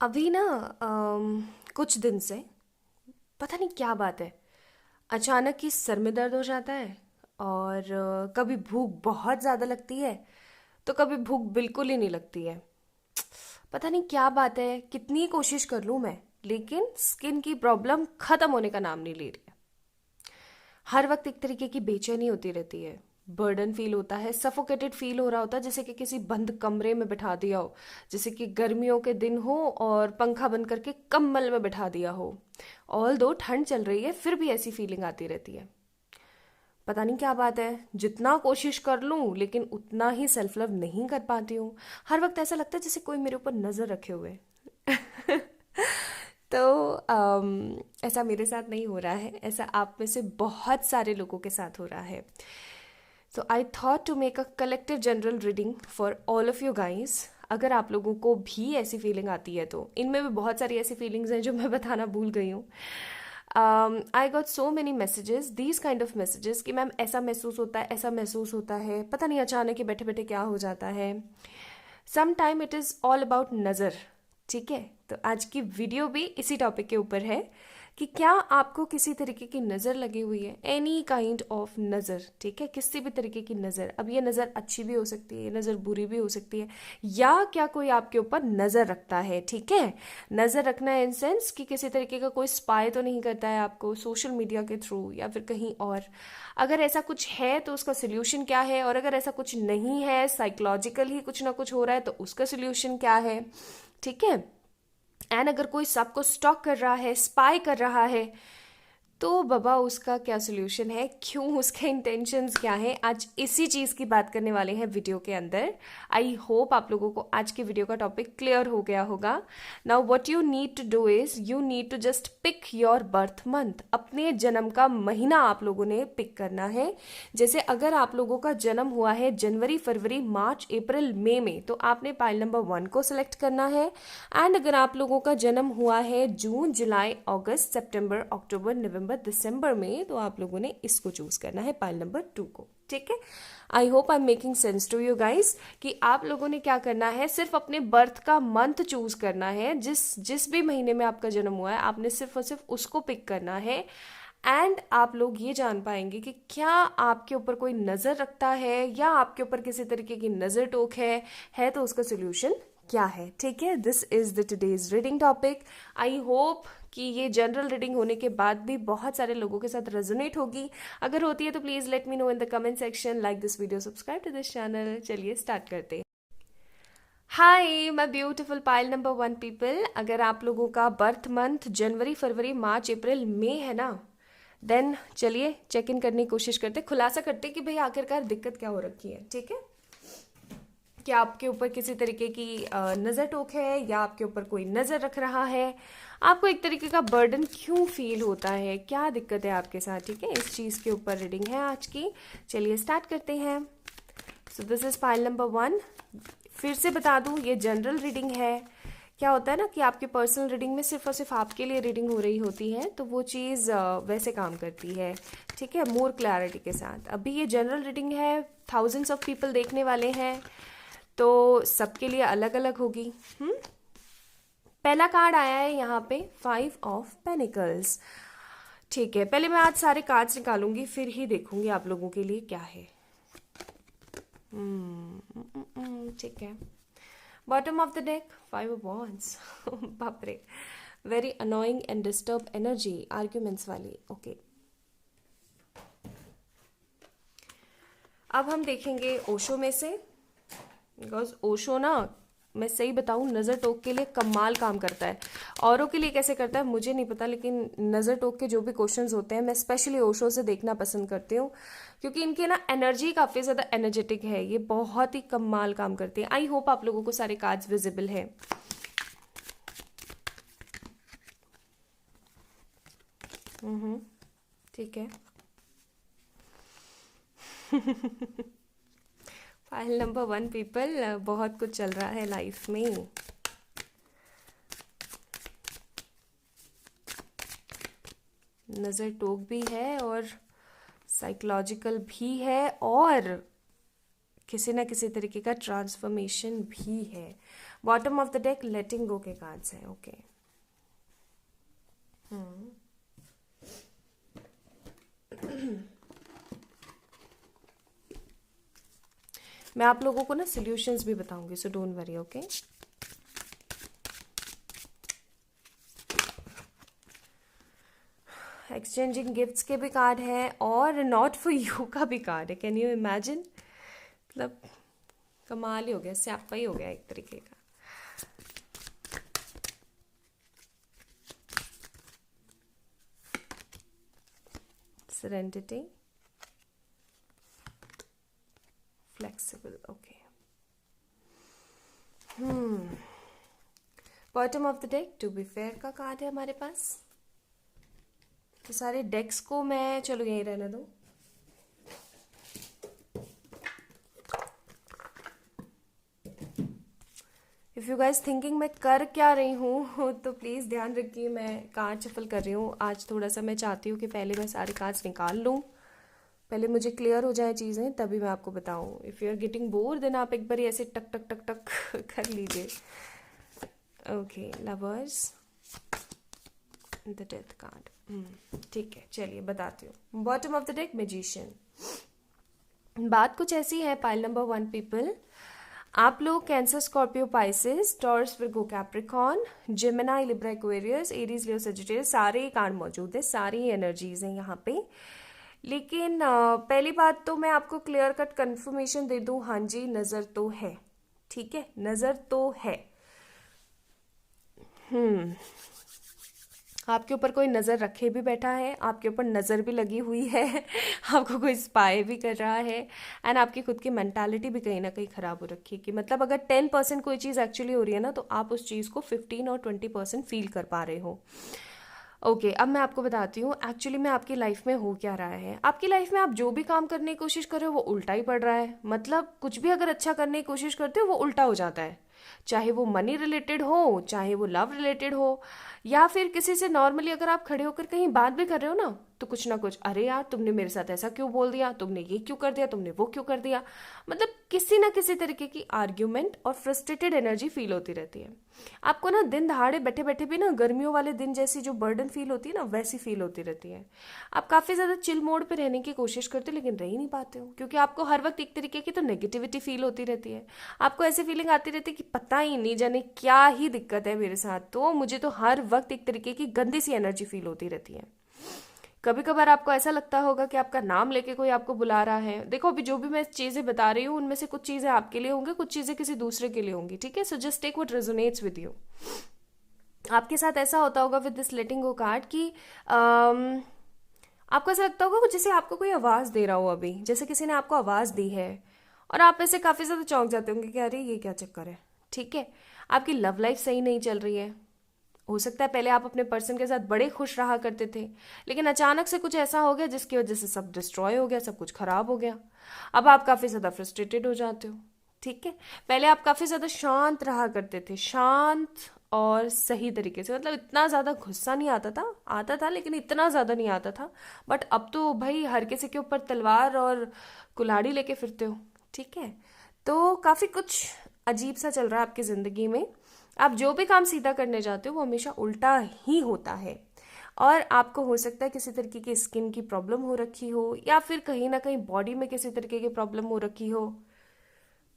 अभी ना कुछ दिन से पता नहीं क्या बात है। अचानक ही सर में दर्द हो जाता है और कभी भूख बहुत ज़्यादा लगती है तो कभी भूख बिल्कुल ही नहीं लगती है। पता नहीं क्या बात है, कितनी कोशिश कर लूँ मैं, लेकिन स्किन की प्रॉब्लम ख़त्म होने का नाम नहीं ले रही है। हर वक्त एक तरीके की बेचैनी होती रहती है, बर्डन फील होता है, सफोकेटेड फील हो रहा होता है, जैसे कि किसी बंद कमरे में बिठा दिया हो। जैसे कि गर्मियों के दिन हो और पंखा बंद करके कंबल में बिठा दिया हो। ऑल दो ठंड चल रही है फिर भी ऐसी फीलिंग आती रहती है। पता नहीं क्या बात है, जितना कोशिश कर लूं लेकिन उतना ही सेल्फ लव नहीं कर पाती हूँ। हर वक्त ऐसा लगता है जैसे कोई मेरे ऊपर नजर रखे हुए है। तो ऐसा मेरे साथ नहीं हो रहा है, ऐसा आप में से बहुत सारे लोगों के साथ हो रहा है। So I thought to make a collective general reading for all of you guys. अगर आप लोगों को भी ऐसी फीलिंग आती है तो इनमें भी बहुत सारी ऐसी फीलिंग्स हैं जो मैं बताना भूल गई हूँ। I got so many messages, these kind of messages कि मैम ऐसा महसूस होता है, ऐसा महसूस होता है, पता नहीं अचानक ही बैठे बैठे क्या हो जाता है। Some time it is all about नज़र। ठीक है, तो आज की वीडियो भी इसी टॉपिक के ऊपर है कि क्या आपको किसी तरीके की नज़र लगी हुई है, एनी काइंड ऑफ नज़र। ठीक है, किसी भी तरीके की नज़र। अब ये नज़र अच्छी भी हो सकती है, ये नज़र बुरी भी हो सकती है, या क्या कोई आपके ऊपर नज़र रखता है। ठीक है, नज़र रखना इन सेंस कि किसी तरीके का कोई स्पाई तो नहीं करता है आपको सोशल मीडिया के थ्रू या फिर कहीं और। अगर ऐसा कुछ है तो उसका सोल्यूशन क्या है, और अगर ऐसा कुछ नहीं है, साइकोलॉजिकल ही कुछ ना कुछ हो रहा है, तो उसका सोल्यूशन क्या है। ठीक है, एंड अगर कोई सबको स्टॉक कर रहा है, स्पाई कर रहा है, तो बाबा उसका क्या सोल्यूशन है, क्यों, उसके इंटेंशंस क्या है, आज इसी चीज़ की बात करने वाले हैं वीडियो के अंदर। आई होप आप लोगों को आज के वीडियो का टॉपिक क्लियर हो गया होगा। Now what you need to do is you need to just pick your birth month. अपने जन्म का महीना आप लोगों ने पिक करना है। जैसे अगर आप लोगों का जन्म हुआ है जनवरी, फरवरी, मार्च, अप्रैल, मई में, तो आपने पाइल नंबर 1 को सिलेक्ट करना है। एंड अगर आप लोगों का जन्म हुआ है जून, जुलाई, अगस्त, सितंबर, अक्टूबर, नवंबर, दिसंबर में, तो आप लोगों ने इसको चूज करना है, पाइल नंबर 2 को। ठीक है, I hope I am making sense to you guys कि आप लोगों ने क्या करना है, सिर्फ अपने बर्थ का मंथ चूज करना है। जिस जिस भी महीने में आपका जन्म हुआ है आपने सिर्फ और सिर्फ उसको पिक करना है। एंड आप लोग ये जान पाएंगे कि क्या आपके ऊपर कोई नज़र रखता है या आपके ऊपर किसी तरीके की नज़र टोक है तो उसका सोल्यूशन क्या है। ठीक है, this is the today's reading topic. I hope कि ये जनरल रीडिंग होने के बाद भी बहुत सारे लोगों के साथ रेजोनेट होगी। अगर होती है तो please let me know in the comment section, like this video, subscribe to this channel. चलिए स्टार्ट करते हैं। Hi my beautiful pile number 1 people, अगर आप लोगों का बर्थ मंथ जनवरी, फरवरी, मार्च, अप्रैल, मई है ना, देन चलिए चेक इन करने की कोशिश करते, खुलासा करते कि भाई आखिरकार दिक्कत क्या हो रखी है। ठीक है, क्या आपके ऊपर किसी तरीके की नज़र टोक है या आपके ऊपर कोई नज़र रख रहा है, आपको एक तरीके का बर्डन क्यों फील होता है, क्या दिक्कत है आपके साथ। ठीक है, इस चीज़ के ऊपर रीडिंग है आज की। चलिए स्टार्ट करते हैं। सो दिस इज फाइल नंबर 1। फिर से बता दूं, ये जनरल रीडिंग है। क्या होता है ना कि आपके पर्सनल रीडिंग में सिर्फ और सिर्फ आपके लिए रीडिंग हो रही होती है, तो वो चीज़ वैसे काम करती है। ठीक है, मोर क्लैरिटी के साथ। अभी ये जनरल रीडिंग है, थाउजेंड्स ऑफ पीपल देखने वाले हैं, तो सबके लिए अलग अलग होगी। पहला कार्ड आया है यहाँ पे 5 ऑफ पेनिकल्स। ठीक है, पहले मैं आज सारे कार्ड्स निकालूंगी फिर ही देखूंगी आप लोगों के लिए क्या है। ठीक है, bottom of the deck 5 of wands. बाप रे, very annoying and disturb energy, arguments वाली। ओके, अब हम देखेंगे ओशो में से, बिकॉज ओशो ना, मैं सही बताऊं, नज़र टोक के लिए कमाल काम करता है। औरों के लिए कैसे करता है मुझे नहीं पता, लेकिन नज़र टोक के जो भी क्वेश्चंस होते हैं मैं स्पेशली ओशो से देखना पसंद करती हूँ, क्योंकि इनके ना एनर्जी काफ़ी ज़्यादा एनर्जेटिक है, ये बहुत ही कमाल काम करते हैं। आई होप आप लोगों को सारे कार्ड्स विजिबल है। ठीक है। फाइल नंबर 1 पीपल, बहुत कुछ चल रहा है लाइफ में। नज़र टोक भी है और साइकोलॉजिकल भी है, और किसी ना किसी तरीके का ट्रांसफॉर्मेशन भी है। बॉटम ऑफ द डेक लेटिंग गो के कार्ड्स हैं। ओके, मैं आप लोगों को ना सॉल्यूशंस भी बताऊंगी, so don't worry. Okay, exchanging gifts के भी कार्ड है और नॉट फॉर यू का भी कार्ड है। कैन यू इमेजिन, मतलब कमाल ही हो गया, स्यापा ही हो गया एक तरीके का। Serenity, flexible. Okay, bottom of the deck to be fair का कार्ड है हमारे पास। तो सारे डेक्स को मैं चलो यहीं रहने दो। इफ़ यू गाइज थिंकिंग मैं कर क्या रही हूँ तो प्लीज़ ध्यान रखिए, मैं कार्ड शफल कर रही हूँ आज। थोड़ा सा मैं चाहती हूँ कि पहले मैं सारे कार्ड्स निकाल लूँ, पहले मुझे क्लियर हो जाए चीज़ें, तभी मैं आपको बताऊँ। If you are getting bore then आप एक बार ऐसे टक टक टक टक कर लीजिए। Okay, lovers, the death card. ठीक है, चलिए बताती हूँ। Bottom of the deck magician. बात कुछ ऐसी है पाइल नंबर 1 पीपल, आप लोग Cancer, Scorpio, Pisces, Taurus, Virgo, Capricorn, Gemini, Libra, Aquarius, Aries, Leo, Sagittarius, सारे कार्ड मौजूद है, सारी एनर्जीज हैं यहाँ पे। लेकिन पहली बात तो मैं आपको क्लियर कट कंफर्मेशन दे दूँ, हाँ जी नज़र तो है, ठीक है, नज़र तो है। आपके ऊपर कोई नज़र रखे भी बैठा है, आपके ऊपर नज़र भी लगी हुई है आपको कोई स्पाई भी कर रहा है, एंड आपकी खुद की मेंटालिटी भी कहीं ना कहीं ख़राब हो रखी है कि मतलब अगर 10% कोई चीज़ एक्चुअली हो रही है ना, तो आप उस चीज़ को 15 और 20% फील कर पा रहे हो। ओके, अब मैं आपको बताती हूँ एक्चुअली में आपकी लाइफ में हो क्या रहा है। आपकी लाइफ में आप जो भी काम करने की कोशिश कर रहे हो वो उल्टा ही पड़ रहा है। मतलब कुछ भी अगर अच्छा करने की कोशिश करते हो वो उल्टा हो जाता है, चाहे वो मनी रिलेटेड हो, चाहे वो लव रिलेटेड हो, या फिर किसी से नॉर्मली अगर आप खड़े होकर कहीं बात भी कर रहे हो ना, तो कुछ ना कुछ, अरे यार तुमने मेरे साथ ऐसा क्यों बोल दिया, तुमने ये क्यों कर दिया, तुमने वो क्यों कर दिया, मतलब किसी ना किसी तरीके की आर्ग्यूमेंट और फ्रस्ट्रेटेड एनर्जी फील होती रहती है। आपको ना दिन दहाड़े बैठे बैठे भी ना गर्मियों वाले दिन जैसी जो बर्डन फील होती है ना, वैसी फील होती रहती है। आप काफ़ी ज़्यादा चिल मोड पे रहने की कोशिश करते हो लेकिन रह ही नहीं पाते हो, क्योंकि आपको हर वक्त एक तरीके की तो नेगेटिविटी फील होती रहती है। आपको ऐसी फीलिंग आती रहती है कि पता ही नहीं जाने क्या ही दिक्कत है मेरे साथ, तो मुझे तो हर वक्त एक तरीके की गंदी सी एनर्जी फील होती रहती है। कभी कभार आपको ऐसा लगता होगा कि आपका नाम लेके कोई आपको बुला रहा है। देखो अभी जो भी मैं चीज़ें बता रही हूँ उनमें से कुछ चीज़ें आपके लिए होंगी, कुछ चीज़ें किसी दूसरे के लिए होंगी, ठीक है। So just take what resonates with you. आपके साथ ऐसा होता होगा with this letting go card कि आपको ऐसा लगता होगा जैसे आपको कोई आवाज़ दे रहा हो, अभी जैसे किसी ने आपको आवाज़ दी है और आप ऐसे काफ़ी ज़्यादा चौंक जाते होंगे कि अरे ये क्या चक्कर है, ठीक है। आपकी लव लाइफ सही नहीं चल रही है। हो सकता है पहले आप अपने पर्सन के साथ बड़े खुश रहा करते थे, लेकिन अचानक से कुछ ऐसा हो गया जिसकी वजह से सब डिस्ट्रॉय हो गया, सब कुछ खराब हो गया। अब आप काफ़ी ज़्यादा फ्रस्ट्रेटेड हो जाते हो, ठीक है। पहले आप काफ़ी ज़्यादा शांत रहा करते थे, शांत और सही तरीके से, मतलब इतना ज़्यादा गुस्सा नहीं आता था लेकिन इतना ज़्यादा नहीं आता था। बट अब तो भाई हर किसी के ऊपर तलवार और कुल्हाड़ी लेके फिरते हो, ठीक है। तो काफ़ी कुछ अजीब सा चल रहा है आपकी ज़िंदगी में। आप जो भी काम सीधा करने जाते हो वो हमेशा उल्टा ही होता है, और आपको हो सकता है किसी तरीके की स्किन की प्रॉब्लम हो रखी हो, या फिर कहीं ना कहीं बॉडी में किसी तरीके की प्रॉब्लम हो रखी हो।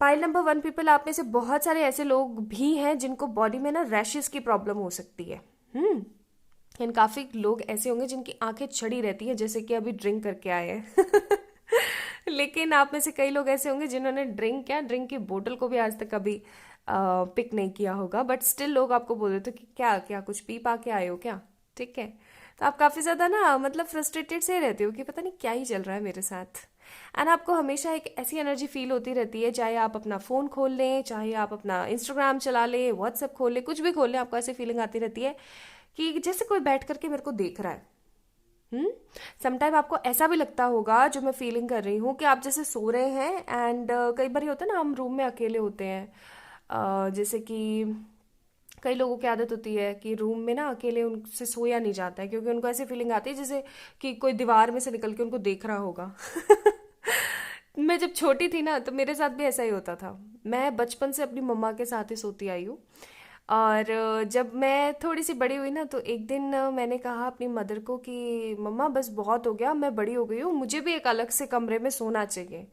पाइल नंबर 1 पीपल, आप में से बहुत सारे ऐसे लोग भी हैं जिनको बॉडी में ना रैशेस की प्रॉब्लम हो सकती है। एंड काफ़ी लोग ऐसे होंगे जिनकी आंखें चढ़ी रहती हैं, जैसे कि अभी ड्रिंक करके आए हैं लेकिन आप में से कई लोग ऐसे होंगे जिन्होंने ड्रिंक की बोतल को भी आज तक कभी पिक नहीं किया होगा, बट स्टिल लोग आपको बोल देते कि क्या क्या कुछ पी पा के आए हो क्या, ठीक है। तो आप काफ़ी ज़्यादा ना मतलब फ्रस्ट्रेटेड से रहते हो कि पता नहीं क्या ही चल रहा है मेरे साथ। एंड आपको हमेशा एक ऐसी एनर्जी फील होती रहती है, चाहे आप अपना फ़ोन खोल लें, चाहे आप अपना इंस्टाग्राम चला लें, व्हाट्सएप खोल लें, कुछ भी खोल लें, आपको ऐसी फीलिंग आती रहती है कि जैसे कोई बैठ करके मेरे को देख रहा है। समटाइम आपको ऐसा भी लगता होगा, जो मैं फीलिंग कर रही हूँ, कि आप जैसे सो रहे हैं एंड कई बार होता है ना हम रूम में अकेले होते हैं, जैसे कि कई लोगों की आदत होती है कि रूम में ना अकेले उनसे सोया नहीं जाता है, क्योंकि उनको ऐसी फीलिंग आती है जैसे कि कोई दीवार में से निकल के उनको देख रहा होगा मैं जब छोटी थी ना तो मेरे साथ भी ऐसा ही होता था। मैं बचपन से अपनी मम्मा के साथ ही सोती आई हूँ। और जब मैं थोड़ी सी बड़ी हुई ना तो एक दिन मैंने कहा अपनी मदर को कि मम्मा बस बहुत हो गया, मैं बड़ी हो गई हूँ, मुझे भी एक अलग से कमरे में सोना चाहिए।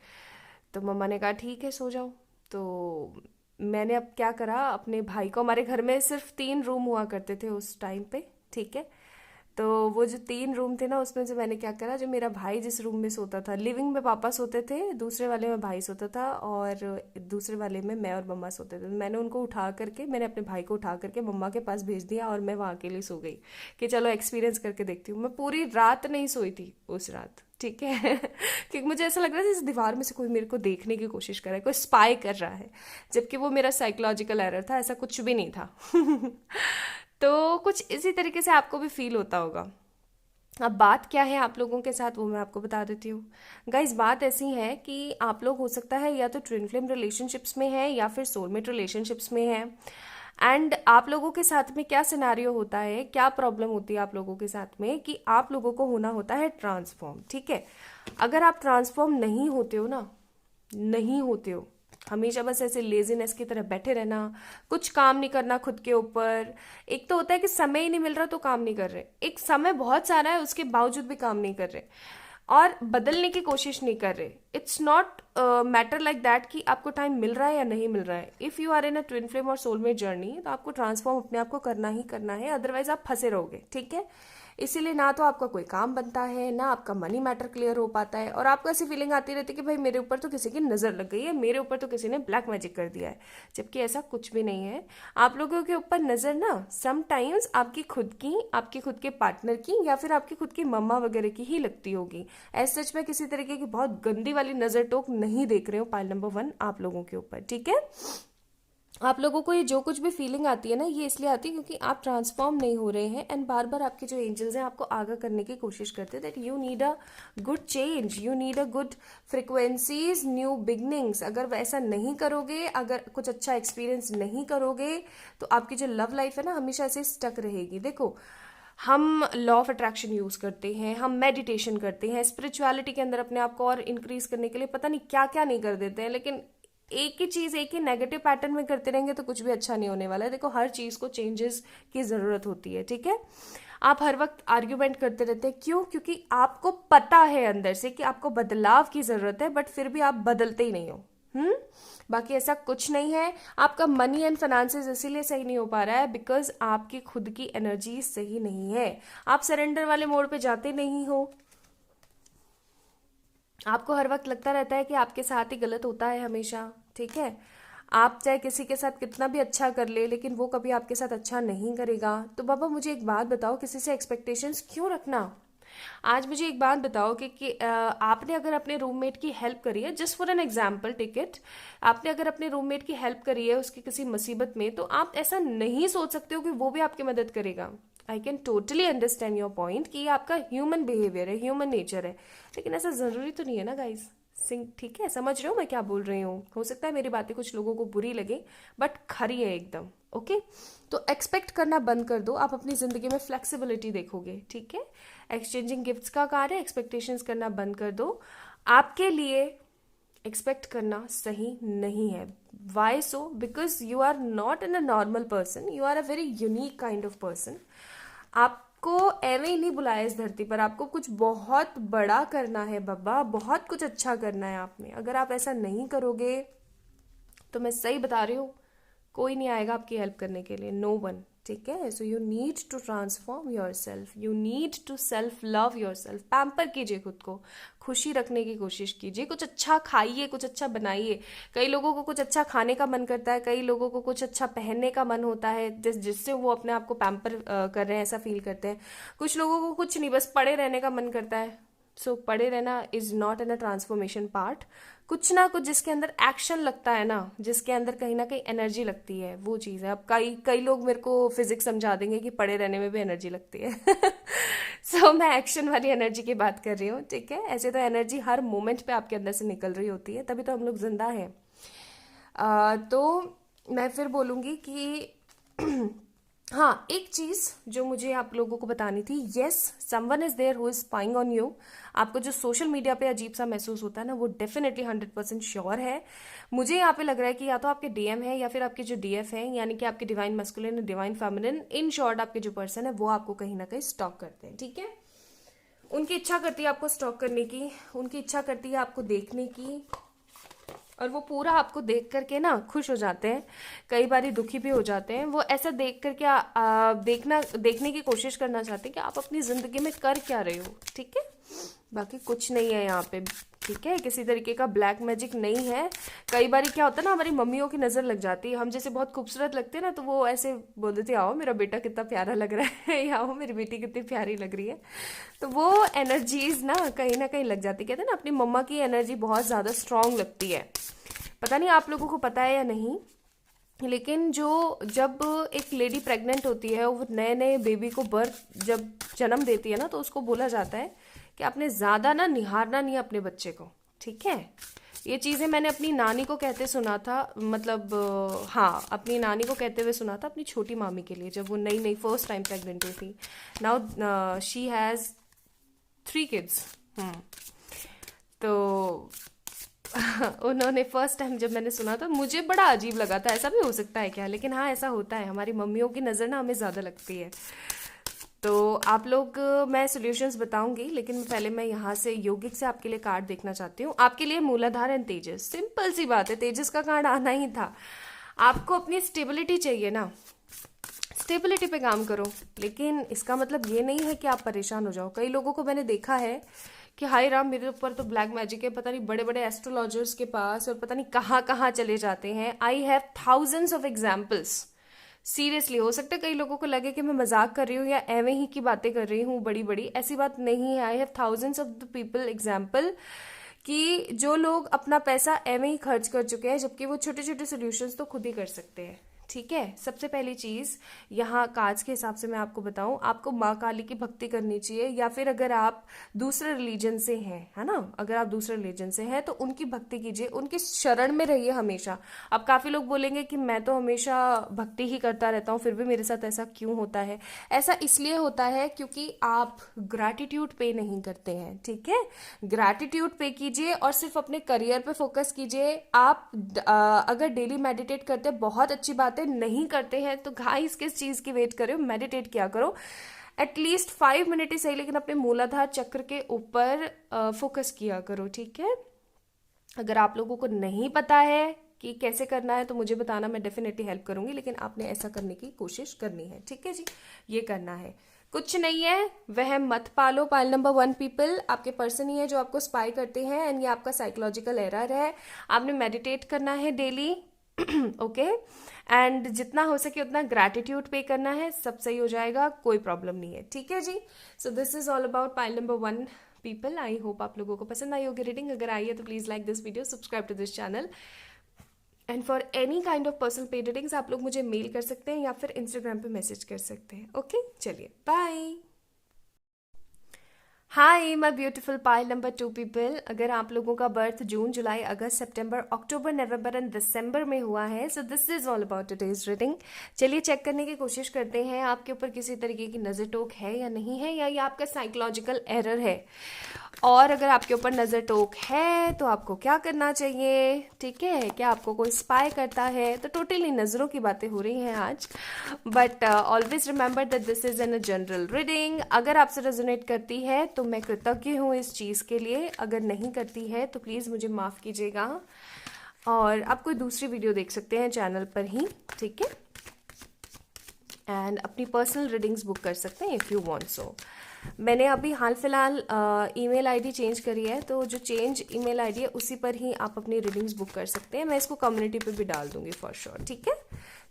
तो मम्मा ने कहा ठीक है सो जाओ। तो मैंने अब क्या करा, अपने भाई को, हमारे घर में सिर्फ 3 रूम हुआ करते थे उस टाइम पे, ठीक है। तो वो जो 3 रूम थे ना उसमें से मैंने क्या करा, जो मेरा भाई जिस रूम में सोता था, लिविंग में पापा सोते थे, दूसरे वाले में भाई सोता था, और दूसरे वाले में मैं और मम्मा सोते थे। तो मैंने उनको उठा करके, मैंने अपने भाई को उठा करके मम्मा के पास भेज दिया और मैं वहाँ अकेली सो गई कि चलो एक्सपीरियंस करके देखती हूँ। मैं पूरी रात नहीं सोई थी उस रात, ठीक है। क्योंकि मुझे ऐसा लग रहा था इस दीवार में से कोई मेरे को देखने की कोशिश कर रहा है, कोई स्पाई कर रहा है, जबकि वो मेरा साइकोलॉजिकल एरर था, ऐसा कुछ भी नहीं था। तो कुछ इसी तरीके से आपको भी फील होता होगा। अब बात क्या है आप लोगों के साथ वो मैं आपको बता देती हूँ। गाइस बात ऐसी है कि आप लोग हो सकता है या तो ट्विन फ्लेम रिलेशनशिप्स में है या फिर सोलमेट रिलेशनशिप्स में है। एंड आप लोगों के साथ में क्या सिनारियो होता है, क्या प्रॉब्लम होती है आप लोगों के साथ में, कि आप लोगों को होना होता है ट्रांसफॉर्म, ठीक है। अगर आप ट्रांसफॉर्म नहीं होते हो ना, नहीं होते हो, हमेशा बस ऐसे लेजीनेस की तरह बैठे रहना, कुछ काम नहीं करना खुद के ऊपर। एक तो होता है कि समय ही नहीं मिल रहा तो काम नहीं कर रहे, एक समय बहुत सारा है उसके बावजूद भी काम नहीं कर रहे और बदलने की कोशिश नहीं कर रहे। It's not matter like that कि आपको टाइम मिल रहा है या नहीं मिल रहा है। If you are in a twin flame और सोलमेट जर्नी तो आपको ट्रांसफॉर्म अपने आप को करना ही करना है, अदरवाइज आप फंसे रहोगे, ठीक है। इसीलिए ना तो आपका कोई काम बनता है, ना आपका मनी मैटर क्लियर हो पाता है, और आपको ऐसी फीलिंग आती रहती है कि भाई मेरे ऊपर तो किसी की नज़र लग गई है, मेरे ऊपर तो किसी ने ब्लैक मैजिक कर दिया है, जबकि ऐसा कुछ भी नहीं है। आप लोगों के ऊपर नज़र ना समटाइम्स आपकी खुद के पार्टनर की या फिर आपकी खुद की मम्मा वगैरह की ही लगती होगी। ऐसे सच में किसी तरीके की बहुत गंदी वाली नज़र टोक नहीं देख रहे हो पाइल नंबर 1 आप लोगों के ऊपर, ठीक है। आप लोगों को ये जो कुछ भी फीलिंग आती है ना, ये इसलिए आती है क्योंकि आप ट्रांसफॉर्म नहीं हो रहे हैं, एंड बार बार आपके जो एंजल्स हैं आपको आगाह करने की कोशिश करते हैं that you need a good change, you need a good frequencies, new beginnings. अगर वैसा नहीं करोगे, अगर कुछ अच्छा एक्सपीरियंस नहीं करोगे, तो आपकी जो लव लाइफ है ना हमेशा ऐसे स्टक रहेगी। देखो, हम लॉ ऑफ अट्रैक्शन यूज करते हैं, हम मेडिटेशन करते हैं, स्पिरिचुअलिटी के अंदर अपने आप को और इंक्रीज करने के लिए पता नहीं क्या क्या नहीं कर देते हैं, लेकिन एक ही चीज एक ही नेगेटिव पैटर्न में करते रहेंगे तो कुछ भी अच्छा नहीं होने वाला है। देखो, हर चीज को चेंजेस की जरूरत होती है, ठीक है। आप हर वक्त आर्ग्यूमेंट करते रहते हैं, क्यों? क्योंकि आपको पता है अंदर से कि आपको बदलाव की जरूरत है, बट फिर भी आप बदलते ही नहीं हो। बाकी ऐसा कुछ नहीं है। आपका मनी एंड फाइनेंसेस इसीलिए सही नहीं हो पा रहा है बिकॉज आपकी खुद की एनर्जी सही नहीं है। आप सरेंडर वाले मोड पे जाते नहीं हो। आपको हर वक्त लगता रहता है कि आपके साथ ही गलत होता है हमेशा, ठीक है। आप चाहे किसी के साथ कितना भी अच्छा कर ले, लेकिन वो कभी आपके साथ अच्छा नहीं करेगा। तो बाबा मुझे एक बात बताओ, किसी से एक्सपेक्टेशंस क्यों रखना? आज मुझे एक बात बताओ कि आपने अगर अपने रूममेट की हेल्प करी है, just for an example ticket, आपने अगर अपने रूममेट की हेल्प करी है उसकी किसी मुसीबत में, तो आप ऐसा नहीं सोच सकते हो कि वो भी आपकी मदद करेगा। I can totally understand your point कि ये आपका ह्यूमन बिहेवियर है, ह्यूमन नेचर है, लेकिन ऐसा जरूरी तो नहीं है ना गाइज। सिंह, ठीक है, समझ रहे हो मैं क्या बोल रही हूँ। हो सकता है मेरी बातें कुछ लोगों को बुरी लगे, बट खरी है एकदम, ओके। तो एक्सपेक्ट करना बंद कर दो, आप अपनी जिंदगी में फ्लेक्सिबिलिटी देखोगे, ठीक है। एक्सचेंजिंग गिफ्ट्स का कार्य, एक्सपेक्टेशंस करना बंद कर दो। आपके लिए एक्सपेक्ट करना सही नहीं है। Why so? Because you are not in a normal person, you are a very unique kind of person. आपको एवे ही नहीं बुलाया इस धरती पर, आपको कुछ बहुत बड़ा करना है बाबा, बहुत कुछ अच्छा करना है आपने। अगर आप ऐसा नहीं करोगे तो मैं सही बता रही हूँ, कोई नहीं आएगा आपकी हेल्प करने के लिए, नो वन, ठीक है। So you need to transform yourself, you need to self love yourself. Pamper कीजिए खुद को, खुशी रखने की कोशिश कीजिए, कुछ अच्छा खाइए, कुछ अच्छा बनाइए। कई लोगों को कुछ अच्छा खाने का मन करता है, कई लोगों को कुछ अच्छा पहनने का मन होता है जिससे वो अपने आप को पैम्पर कर रहे हैं, ऐसा फील करते हैं। कुछ लोगों को कुछ नहीं, बस पड़े रहने का मन करता है। सो पड़े रहना is not in a transformation part. कुछ ना कुछ जिसके अंदर एक्शन लगता है ना, जिसके अंदर कहीं ना कहीं एनर्जी लगती है, वो चीज़ है। अब कई कई लोग मेरे को फिजिक्स समझा देंगे कि पड़े रहने में भी एनर्जी लगती है। सो मैं एक्शन वाली एनर्जी की बात कर रही हूँ, ठीक है। ऐसे तो एनर्जी हर मोमेंट पे आपके अंदर से निकल रही होती है, तभी तो हम लोग जिंदा हैं। तो मैं फिर बोलूँगी कि हाँ, एक चीज जो मुझे आप लोगों को बतानी थी, yes, someone is there who is spying on you. आपको जो सोशल मीडिया पे अजीब सा महसूस होता है ना, वो डेफिनेटली 100% श्योर है। मुझे यहाँ पे लग रहा है कि या तो आपके डीएम है या फिर आपके जो डीएफ है, यानी कि आपके डिवाइन मस्कुलिन और डिवाइन फेमिनिन, इन शॉर्ट आपके जो पर्सन है वो आपको कहीं ना कहीं स्टॉक करते हैं। ठीक है, उनकी इच्छा करती है आपको स्टॉक करने की, उनकी इच्छा करती है आपको देखने की, और वो पूरा आपको देख करके ना खुश हो जाते हैं, कई बार दुखी भी हो जाते हैं। वो ऐसा देख करके देखने की कोशिश करना चाहते हैं कि आप अपनी जिंदगी में कर क्या रहे हो। ठीक है, बाकी कुछ नहीं है यहाँ पे। ठीक है, किसी तरीके का ब्लैक मैजिक नहीं है। कई बार क्या होता है ना, हमारी मम्मियों की नजर लग जाती है, हम जैसे बहुत खूबसूरत लगते हैं ना, तो वो ऐसे बोल देते आओ मेरा बेटा कितना प्यारा लग रहा है या आओ मेरी बेटी कितनी प्यारी लग रही है। तो वो एनर्जीज ना कहीं लग जाती। कहते हैं ना, अपनी मम्मा की एनर्जी बहुत ज्यादा स्ट्रांग लगती है। पता नहीं आप लोगों को पता है या नहीं, लेकिन जब एक लेडी प्रेग्नेंट होती है, वो नए नए बेबी को जब जन्म देती है ना, तो उसको बोला जाता है कि आपने ज्यादा ना निहारना नहीं है अपने बच्चे को। ठीक है, ये चीजें मैंने अपनी नानी को कहते सुना था, मतलब हाँ, अपनी नानी को कहते हुए सुना था अपनी छोटी मामी के लिए, जब वो नई नई फर्स्ट टाइम प्रेग्नेंट हुई थी। Now she has 3 kids। तो उन्होंने फर्स्ट टाइम जब मैंने सुना तो मुझे बड़ा अजीब लगा था, ऐसा भी हो सकता है क्या, लेकिन हाँ ऐसा होता है, हमारी मम्मियों की नज़र ना हमें ज़्यादा लगती है। तो आप लोग, मैं सॉल्यूशंस बताऊंगी, लेकिन पहले मैं यहाँ से योगिक से आपके लिए कार्ड देखना चाहती हूँ। आपके लिए मूलाधार एंड तेजस, सिंपल सी बात है, तेजस का कार्ड आना ही था। आपको अपनी स्टेबिलिटी चाहिए ना, स्टेबिलिटी पे काम करो, लेकिन इसका मतलब ये नहीं है कि आप परेशान हो जाओ। कई लोगों को मैंने देखा है कि हाय राम, मेरे ऊपर तो ब्लैक मैजिक है, पता नहीं बड़े बड़े एस्ट्रोलॉजर्स के पास और पता नहीं कहाँ कहाँ चले जाते हैं। I have thousands of examples. Seriously, हो सकता है कई लोगों को लगे कि मैं मजाक कर रही हूँ या एवे ही की बातें कर रही हूँ बड़ी बड़ी, ऐसी बात नहीं है। I have thousands of the people example कि जो लोग अपना पैसा एवे ही खर्च कर चुके हैं, जबकि वो छोटे छोटे सोल्यूशंस तो खुद ही कर सकते हैं। ठीक है, सबसे पहली चीज यहाँ कार्ड्स के हिसाब से मैं आपको बताऊं, आपको माँ काली की भक्ति करनी चाहिए, या फिर अगर आप दूसरे रिलीजन से हैं, है ना, अगर आप दूसरे रिलीजन से हैं तो उनकी भक्ति कीजिए, उनके शरण में रहिए हमेशा। अब काफी लोग बोलेंगे कि मैं तो हमेशा भक्ति ही करता रहता हूँ, फिर भी मेरे साथ ऐसा क्यों होता है। ऐसा इसलिए होता है क्योंकि आप ग्रैटिट्यूड पे नहीं करते हैं। ठीक है, ग्रैटिट्यूड पे कीजिए और सिर्फ अपने करियर पे फोकस कीजिए। आप अगर डेली मेडिटेट करते हैं बहुत अच्छी बात है, नहीं करते हैं तो गाइस किस चीज की वेट कर रहे हो, मेडिटेट किया करो, एटलीस्ट 5 मिनट ही सही, लेकिन अपने मूलाधार चक्र के ऊपर फोकस किया करो। ठीक है, अगर आप लोगों को नहीं पता है कि कैसे करना है तो मुझे बताना, मैं डेफिनेटली हेल्प करूंगी, लेकिन आपने ऐसा करने की कोशिश करनी है। ठीक है जी, ये करना है, कुछ नहीं है, वह मत पालो। पाइल नंबर 1 पीपल, आपके पर्सन ही है जो आपको स्पाई करते हैं, एंड ये आपका साइकोलॉजिकल एरर है। आपने मेडिटेट करना है डेली, ओके, एंड जितना हो सके उतना ग्रैटिट्यूड पे करना है, सब सही हो जाएगा, कोई प्रॉब्लम नहीं है। ठीक है जी, so this is all about pile number 1 people. I hope आप लोगों को पसंद आई होगी रीडिंग। अगर आई है तो please like this video, subscribe to this channel, and for any kind of personal paid readings आप लोग मुझे मेल कर सकते हैं या फिर इंस्टाग्राम पे मैसेज कर सकते हैं। ओके, चलिए bye. Hi my beautiful pile number 2 people, अगर आप लोगों का birth June, July, August, September, October, November and दिसंबर में हुआ है, सो this is all about today's reading. चलिए चेक करने की कोशिश करते हैं आपके ऊपर किसी तरीके की नजर टोक है या नहीं है, या ये आपका साइकोलॉजिकल एरर है। और अगर आपके ऊपर नजर टोक है तो आपको क्या करना चाहिए। ठीक है, क्या आपको कोई स्पाई करता है, तो टोटली नजरों की बातें हो रही हैं आज, but always remember that this is an a general reading. अगर आपसे रेजोनेट करती है तो मैं कृतज्ञ हूँ इस चीज के लिए, अगर नहीं करती है तो प्लीज मुझे माफ कीजिएगा, और आप कोई दूसरी वीडियो देख सकते हैं चैनल पर ही। ठीक है, एंड अपनी पर्सनल रीडिंग्स बुक कर सकते हैं इफ़ यू वांट सो। मैंने अभी हाल फिलहाल ईमेल आईडी चेंज करी है, तो जो चेंज ईमेल आईडी है उसी पर ही आप अपनी रीडिंग्स बुक कर सकते हैं। मैं इसको कम्युनिटी पे भी डाल दूंगी फॉर श्योर। ठीक है,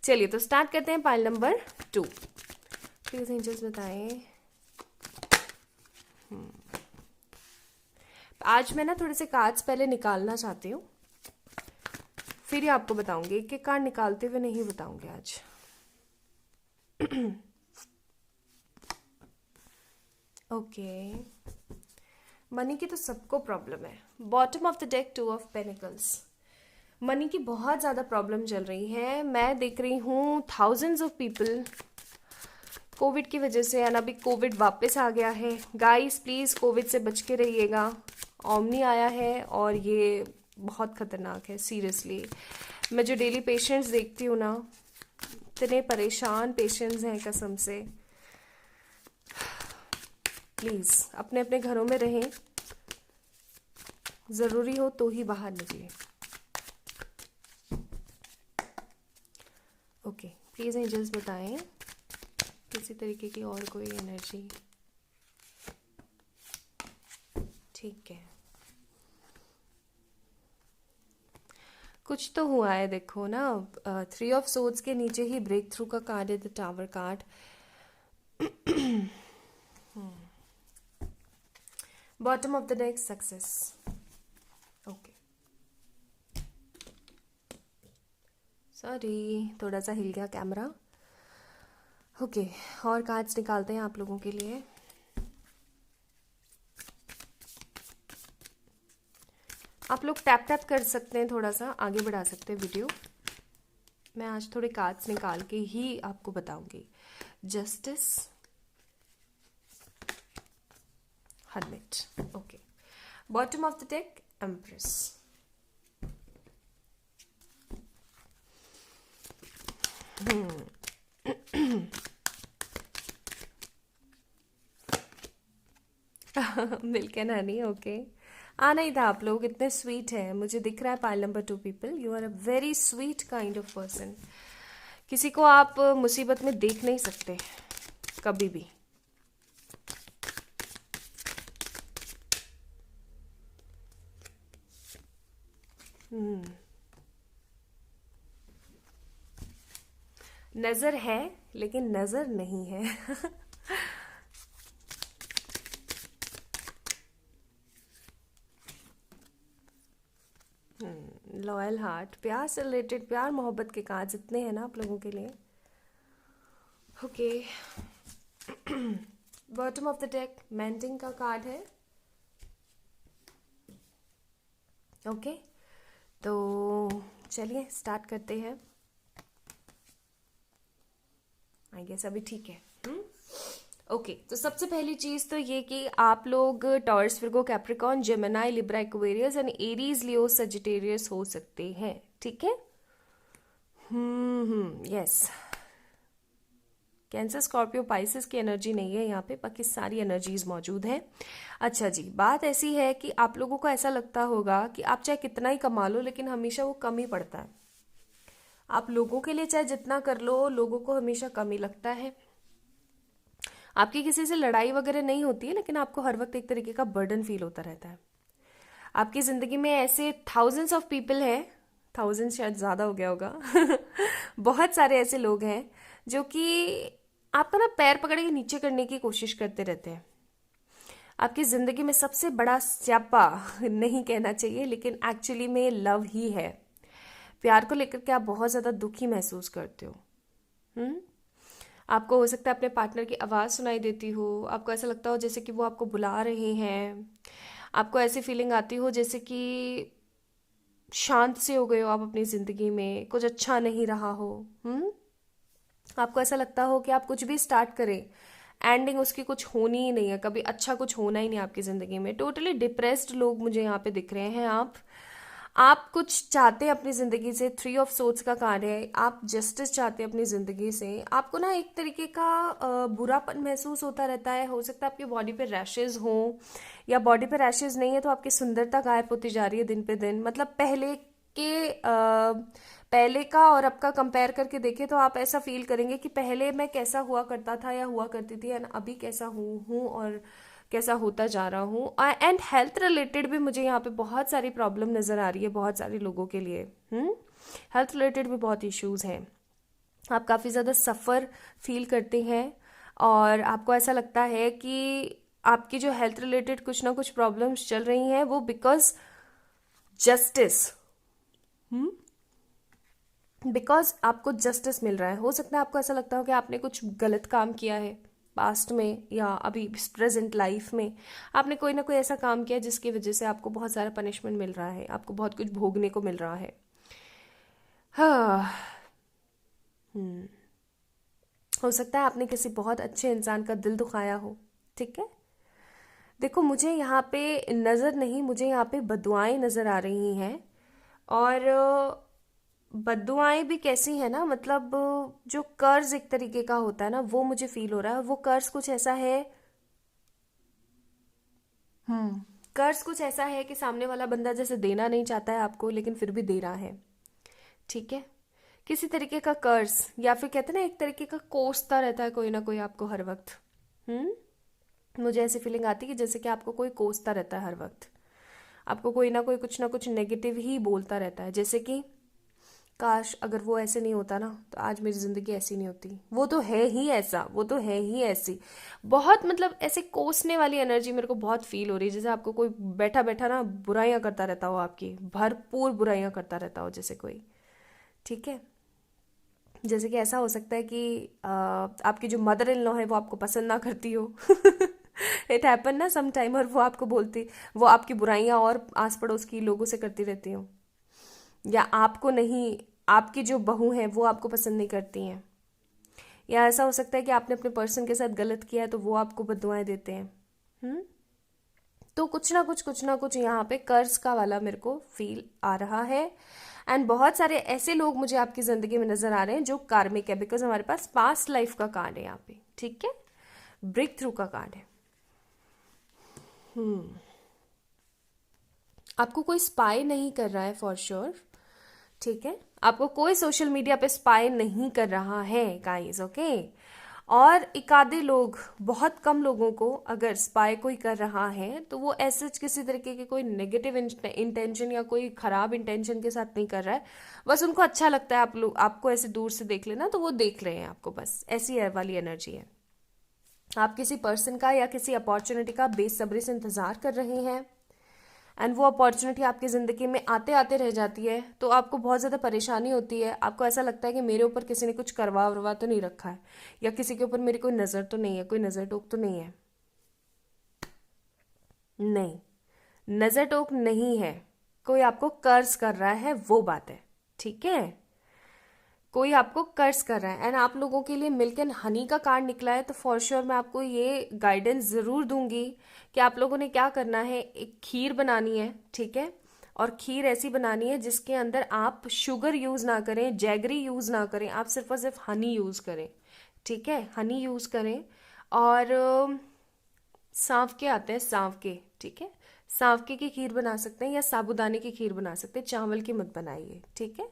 चलिए तो स्टार्ट करते हैं पाइल नंबर 2। प्लीज एंजल्स बताएं। आज मैं ना थोड़े से कार्ड्स पहले निकालना चाहती हूँ, फिर ही आपको बताऊंगी। एक एक कार्ड निकालते हुए नहीं बताऊंगी आज। ओके, मनी की तो सबको प्रॉब्लम है। Bottom of the deck 2 of pentacles, money की बहुत ज़्यादा प्रॉब्लम चल रही है। मैं देख रही हूँ थाउजेंड्स ऑफ पीपल कोविड की वजह से, एंड अभी कोविड वापस आ गया है। गाइस प्लीज़ कोविड से बच के रहिएगा। ओमनी आया है और ये बहुत ख़तरनाक है सीरियसली। मैं जो डेली पेशेंट्स देखती हूँ ना, इतने परेशान पेशेंट्स हैं कसम से। प्लीज़ अपने अपने घरों में रहें, ज़रूरी हो तो ही बाहर निकलें। ओके प्लीज़ एंजल्स बताएं किसी तरीके की और कोई एनर्जी। ठीक है, कुछ तो हुआ है देखो ना। 3 ऑफ सोर्ड्स के नीचे ही ब्रेक थ्रू का कार्ड है, the tower card. Bottom of the deck success. Okay sorry, थोड़ा सा हिल गया कैमरा। ओके और कार्ड्स निकालते हैं आप लोगों के लिए। आप लोग टैप टैप कर सकते हैं, थोड़ा सा आगे बढ़ा सकते हैं वीडियो। मैं आज थोड़े कार्ड्स निकाल के ही आपको बताऊंगी। Justice, hermit. Okay, bottom of the deck empress. Milk and honey. Okay, आना ही था, आप लोग इतने स्वीट हैं। मुझे दिख रहा है pile number 2 people, you are a very sweet kind of person. किसी को आप मुसीबत में देख नहीं सकते कभी भी। नजर है लेकिन नजर नहीं है। लॉयल हार्ट, प्यार से रिलेटेड, प्यार मोहब्बत के कार्ड इतने हैं ना आप लोगों के लिए। Okay, bottom of the deck mending का कार्ड है। ओके तो चलिए स्टार्ट करते हैं। आई गेस अभी ठीक है। ओके तो सबसे पहली चीज तो ये कि आप लोग taurus, Virgo, Capricorn, Gemini, Libra, Aquarius and Aries, Leo, Sagittarius हो सकते हैं। ठीक है। यस, कैंसर, स्कॉर्पियो, पाइसिस की एनर्जी नहीं है यहाँ पे, बाकी सारी एनर्जीज मौजूद हैं। अच्छा जी, बात ऐसी है कि आप लोगों को ऐसा लगता होगा कि आप चाहे कितना ही कमा लो लेकिन हमेशा वो कम ही पड़ता है। आप लोगों के लिए चाहे जितना कर लो, लोगों को हमेशा कम ही लगता है। आपकी किसी से लड़ाई वगैरह नहीं होती है लेकिन आपको हर वक्त एक तरीके का बर्डन फील होता रहता है। आपकी ज़िंदगी में ऐसे थाउजेंड्स ऑफ पीपल हैं, थाउजेंड शायद ज़्यादा हो गया होगा। बहुत सारे ऐसे लोग हैं जो कि आपका ना पैर पकड़ के नीचे करने की कोशिश करते रहते हैं। आपकी ज़िंदगी में सबसे बड़ा स्यापा नहीं कहना चाहिए लेकिन एक्चुअली में लव ही है। प्यार को लेकर के आप बहुत ज़्यादा दुखी महसूस करते हो। आपको हो सकता है अपने पार्टनर की आवाज़ सुनाई देती हो, आपको ऐसा लगता हो जैसे कि वो आपको बुला रहे हैं, आपको ऐसी फीलिंग आती हो जैसे कि शांत से हो गए हो आप अपनी ज़िंदगी में, कुछ अच्छा नहीं रहा हो। आपको ऐसा लगता हो कि आप कुछ भी स्टार्ट करें, एंडिंग उसकी कुछ होनी ही नहीं है, कभी अच्छा कुछ होना ही नहीं आपकी ज़िंदगी में। टोटली डिप्रेस्ड लोग मुझे यहाँ पे दिख रहे हैं। आप कुछ चाहते हैं अपनी ज़िंदगी से। 3 ऑफ सोर्ड्स का कार्ड है, आप जस्टिस चाहते हैं अपनी ज़िंदगी से। आपको ना एक तरीके का बुरापन महसूस होता रहता है। हो सकता है आपकी बॉडी पे रैशेज हो, या बॉडी पे रैशेज नहीं है तो आपकी सुंदरता गायब होती जा रही है दिन पे दिन। मतलब पहले का और अब का कंपेयर करके देखें तो आप ऐसा फील करेंगे कि पहले मैं कैसा हुआ करता था या हुआ करती थी, एंड अभी कैसा हूँ और कैसा होता जा रहा हूँ। एंड हेल्थ रिलेटेड भी मुझे यहाँ पे बहुत सारी प्रॉब्लम नज़र आ रही है बहुत सारे लोगों के लिए। हेल्थ रिलेटेड भी बहुत इश्यूज हैं। आप काफ़ी ज़्यादा सफ़र फील करते हैं और आपको ऐसा लगता है कि आपकी जो हेल्थ रिलेटेड कुछ ना कुछ प्रॉब्लम्स चल रही हैं वो बिकॉज जस्टिस, बिकॉज आपको जस्टिस मिल रहा है। हो सकता है आपको ऐसा लगता हो कि आपने कुछ गलत काम किया है पास्ट में या अभी प्रेजेंट लाइफ में। आपने कोई ना कोई ऐसा काम किया जिसकी वजह से आपको बहुत सारा पनिशमेंट मिल रहा है, आपको बहुत कुछ भोगने को मिल रहा है। हाँ हो सकता है आपने किसी बहुत अच्छे इंसान का दिल दुखाया हो, ठीक है। देखो मुझे यहाँ पे नज़र नहीं, मुझे यहाँ पे बदुआएं नज़र आ रही हैं। और बदुआएं भी कैसी है ना, मतलब जो कर्ज एक तरीके का होता है ना, वो मुझे फील हो रहा है। वो कर्ज कुछ ऐसा है, कर्ज कुछ ऐसा है कि सामने वाला बंदा जैसे देना नहीं चाहता है आपको, लेकिन फिर भी दे रहा है, ठीक है। किसी तरीके का कर्ज, या फिर कहते हैं ना एक तरीके का कोसता रहता है कोई ना कोई आपको हर वक्त। मुझे ऐसी फीलिंग आती है कि जैसे कि आपको कोई कोसता रहता है हर वक्त, आपको कोई ना कुछ नेगेटिव ही बोलता रहता है। जैसे कि काश अगर वो ऐसे नहीं होता ना, तो आज मेरी जिंदगी ऐसी नहीं होती। वो तो है ही ऐसा, वो तो है ही ऐसी। बहुत मतलब ऐसे कोसने वाली एनर्जी मेरे को बहुत फील हो रही है, जैसे आपको कोई बैठा बैठा ना बुराइयां करता रहता हो, आपकी भरपूर बुराइयां करता रहता हो जैसे कोई, ठीक है। जैसे कि ऐसा हो सकता है कि आपकी जो मदर इन लॉ है वो आपको पसंद ना करती हो। इट हैपन ना सम टाइम, और वो आपको बोलती, वो आपकी बुराइयां और आस पड़ोस की लोगों से करती रहती हो, या आपको नहीं, आपकी जो बहू हैं वो आपको पसंद नहीं करती हैं। या ऐसा हो सकता है कि आपने अपने पर्सन के साथ गलत किया है तो वो आपको बददुआएं देते हैं। हम्म तो कुछ ना कुछ यहाँ पे कर्ज का वाला मेरे को फील आ रहा है। एंड बहुत सारे ऐसे लोग मुझे आपकी जिंदगी में नजर आ रहे हैं जो कार्मिक है, बिकॉज हमारे पास पास्ट लाइफ का कार्ड है यहाँ पे, ठीक है। ब्रेक थ्रू का कार्ड है। आपको कोई स्पाई नहीं कर रहा है फॉर श्योर, ठीक है। आपको कोई सोशल मीडिया पे स्पाई नहीं कर रहा है गाइस, ओके। और एकाधे लोग, बहुत कम लोगों को अगर स्पाई कोई कर रहा है तो वो ऐसे किसी तरीके के कोई नेगेटिव इंटेंशन या कोई खराब इंटेंशन के साथ नहीं कर रहा है। बस उनको अच्छा लगता है आप लोग आपको ऐसे दूर से देख लेना, तो वो देख रहे हैं आपको, बस ऐसी वाली एनर्जी है। आप किसी पर्सन का या किसी अपॉर्चुनिटी का बेसब्री से इंतजार कर रहे हैं, एंड वो अपॉर्चुनिटी आपकी ज़िंदगी में आते आते रह जाती है, तो आपको बहुत ज़्यादा परेशानी होती है। आपको ऐसा लगता है कि मेरे ऊपर किसी ने कुछ करवा वरवा तो नहीं रखा है, या किसी के ऊपर मेरी कोई नज़र तो नहीं है, कोई नज़र टोक तो नहीं है। नहीं, नज़र टोक नहीं है, कोई आपको कर्ज कर रहा है, वो बात है, ठीक है। कोई आपको कर्ज कर रहा है। एंड आप लोगों के लिए मिल्क एंड हनी का कार्ड निकला है, तो फॉर श्योर मैं आपको ये गाइडेंस ज़रूर दूंगी कि आप लोगों ने क्या करना है। एक खीर बनानी है, ठीक है। और खीर ऐसी बनानी है जिसके अंदर आप शुगर यूज़ ना करें, जैगरी यूज़ ना करें, आप सिर्फ और सिर्फ हनी यूज़ करें, ठीक है। हनी यूज़ करें। और सांव के आते हैं, सांव के, ठीक है। सांवके की खीर बना सकते हैं, या साबूदाने की खीर बना सकते हैं, चावल की मत बनाइए, ठीक है।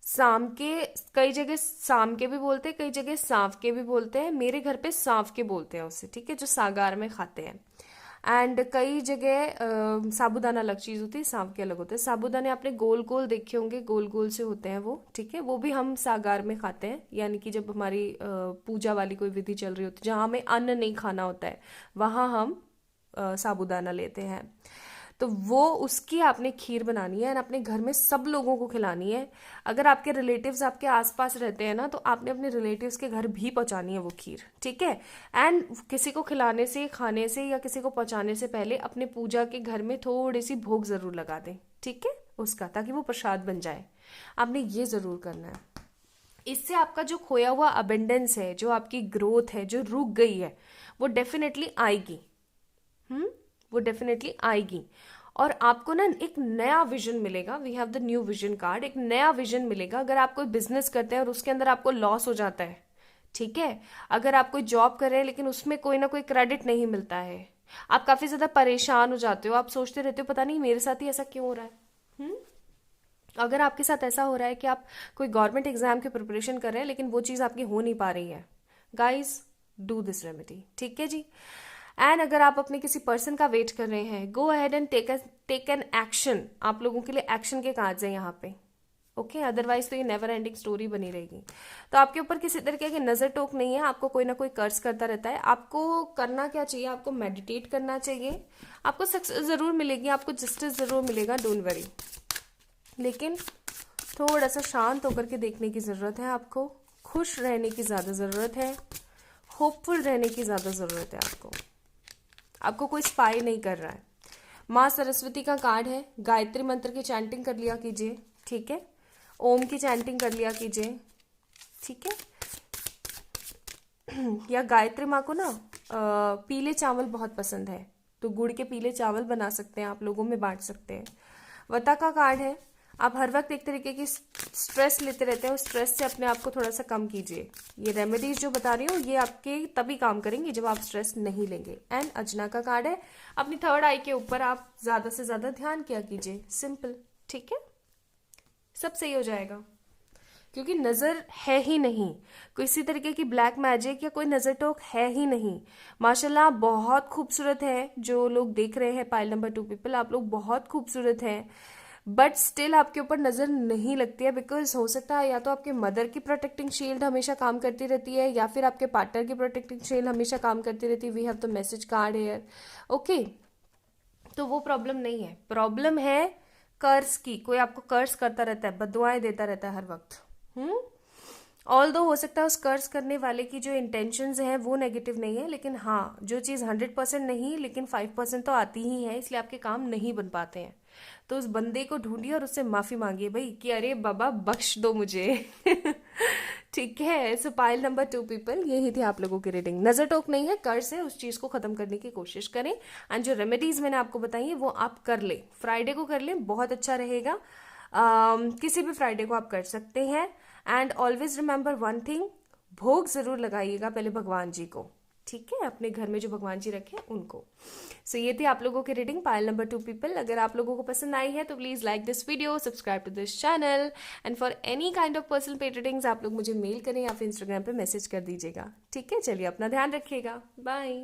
शाम के, कई जगह शाम के भी बोलते हैं, कई जगह सांव के भी बोलते हैं। मेरे घर पे सांव के बोलते हैं उसे, ठीक है, जो सागार में खाते हैं। एंड कई जगह साबूदाना अलग चीज होती है, सांव के अलग होते हैं। साबूदाने आपने गोल गोल देखे होंगे, गोल गोल से होते हैं वो, ठीक है। वो भी हम सागार में खाते हैं, यानी कि जब हमारी पूजा वाली कोई विधि चल रही होती है, जहाँ हमें अन्न नहीं खाना होता है, वहाँ हम साबूदाना लेते हैं। तो वो उसकी आपने खीर बनानी है, और अपने घर में सब लोगों को खिलानी है। अगर आपके रिलेटिव्स आपके आसपास रहते हैं ना, तो आपने अपने रिलेटिव्स के घर भी पहुंचानी है वो खीर, ठीक है। एंड किसी को खिलाने से, खाने से, या किसी को पहुंचाने से पहले अपने पूजा के घर में थोड़ी सी भोग जरूर लगा दें, ठीक है, उसका, ताकि वो प्रसाद बन जाए। आपने ये जरूर करना है। इससे आपका जो खोया हुआ अबेंडेंस है, जो आपकी ग्रोथ है जो रुक गई है, वो डेफिनेटली आएगी। वो डेफिनेटली आएगी। और आपको ना एक नया विजन मिलेगा। We have the new vision card. एक नया विजन मिलेगा। अगर आप कोई बिजनेस करते हैं और उसके अंदर आपको लॉस हो जाता है, ठीक है, अगर आप कोई जॉब कर रहे हैं लेकिन उसमें कोई ना कोई क्रेडिट नहीं मिलता है, आप काफी ज्यादा परेशान हो जाते हो, आप सोचते रहते हो पता नहीं मेरे साथ ही ऐसा क्यों हो रहा है। अगर आपके साथ ऐसा हो रहा है कि आप कोई गवर्नमेंट एग्जाम की प्रिपरेशन कर रहे हैं लेकिन वो चीज़ आपकी हो नहीं पा रही है, गाइस डू दिस रेमेडी, ठीक है जी। एंड अगर आप अपने किसी पर्सन का वेट कर रहे हैं, go ahead and take an action. आप लोगों के लिए एक्शन के कार्ड्स हैं यहाँ पे, ओके। अदरवाइज तो ये नेवर एंडिंग स्टोरी बनी रहेगी। तो आपके ऊपर किसी तरीके की नजर टोक नहीं है, आपको कोई ना कोई कर्ज करता रहता है। आपको करना क्या चाहिए, आपको मेडिटेट करना चाहिए। आपको सक्सेस जरूर मिलेगी, आपको जस्टिस जरूर मिलेगा, डोंट वरी। लेकिन थोड़ा सा शांत होकर के देखने की ज़रूरत है। आपको खुश रहने की ज़्यादा ज़रूरत है, होपफुल रहने की ज़्यादा ज़रूरत है। आपको कोई स्पाई नहीं कर रहा है। माँ सरस्वती का कार्ड है। गायत्री मंत्र की चैंटिंग कर लिया कीजिए, ठीक है। ओम की चैंटिंग कर लिया कीजिए, ठीक है। या गायत्री माँ को ना पीले चावल बहुत पसंद है, तो गुड़ के पीले चावल बना सकते हैं, आप लोगों में बांट सकते हैं। वता का कार्ड है, आप हर वक्त एक तरीके की स्ट्रेस लेते रहते हैं, उस स्ट्रेस से अपने आप को थोड़ा सा कम कीजिए। ये रेमेडीज जो बता रही हूँ ये आपके तभी काम करेंगी जब आप स्ट्रेस नहीं लेंगे। एंड अजना का कार्ड है, अपनी थर्ड आई के ऊपर आप ज्यादा से ज्यादा ध्यान किया कीजिए, सिंपल। ठीक है, सब सही हो जाएगा, क्योंकि नजर है ही नहीं, किसी तरीके की ब्लैक मैजिक या कोई नजर टोक है ही नहीं। माशाल्लाह आप बहुत खूबसूरत है, जो लोग देख रहे हैं पाइल नंबर 2 पीपल, आप लोग बहुत खूबसूरत हैं, बट स्टिल आपके ऊपर नजर नहीं लगती है, बिकॉज हो सकता है या तो आपके मदर की प्रोटेक्टिंग शील्ड हमेशा काम करती रहती है, या फिर आपके पार्टनर की प्रोटेक्टिंग शील्ड हमेशा काम करती रहती है। We have the message card here, okay. तो वो प्रॉब्लम नहीं है, प्रॉब्लम है कर्ज की, कोई आपको कर्ज करता रहता है, बददुआएं देता रहता है हर वक्त। ऑल दो हो सकता है उस कर्ज करने वाले की जो इंटेंशंस हैं वो नेगेटिव नहीं है, लेकिन हाँ जो चीज़ 100% नहीं लेकिन 5% तो आती ही है, इसलिए आपके काम नहीं बन पाते हैं। तो उस बंदे को ढूंढिए और उससे माफी मांगिए भाई कि अरे बाबा बख्श दो मुझे। ठीक है, सो पाइल नंबर 2 पीपल, यही थी आप लोगों की रीडिंग। नजर टोक नहीं है, कर्ज है, उस चीज को खत्म करने की कोशिश करें। एंड जो रेमेडीज मैंने आपको बताई है वो आप कर ले, फ्राइडे को कर ले, बहुत अच्छा रहेगा। किसी भी फ्राइडे को आप कर सकते हैं। And always remember one thing, भोग जरूर लगाइएगा पहले भगवान जी को, ठीक है, अपने घर में जो भगवान जी रखे उनको। सो ये थी आप लोगों की रीडिंग पाइल नंबर 2 पीपल। अगर आप लोगों को पसंद आई है तो please like this video, subscribe to this channel, and for any kind of personal paid readings आप लोग मुझे मेल करें या फिर इंस्टाग्राम पे मैसेज कर दीजिएगा। ठीक है, चलिए अपना ध्यान रखिएगा, बाय।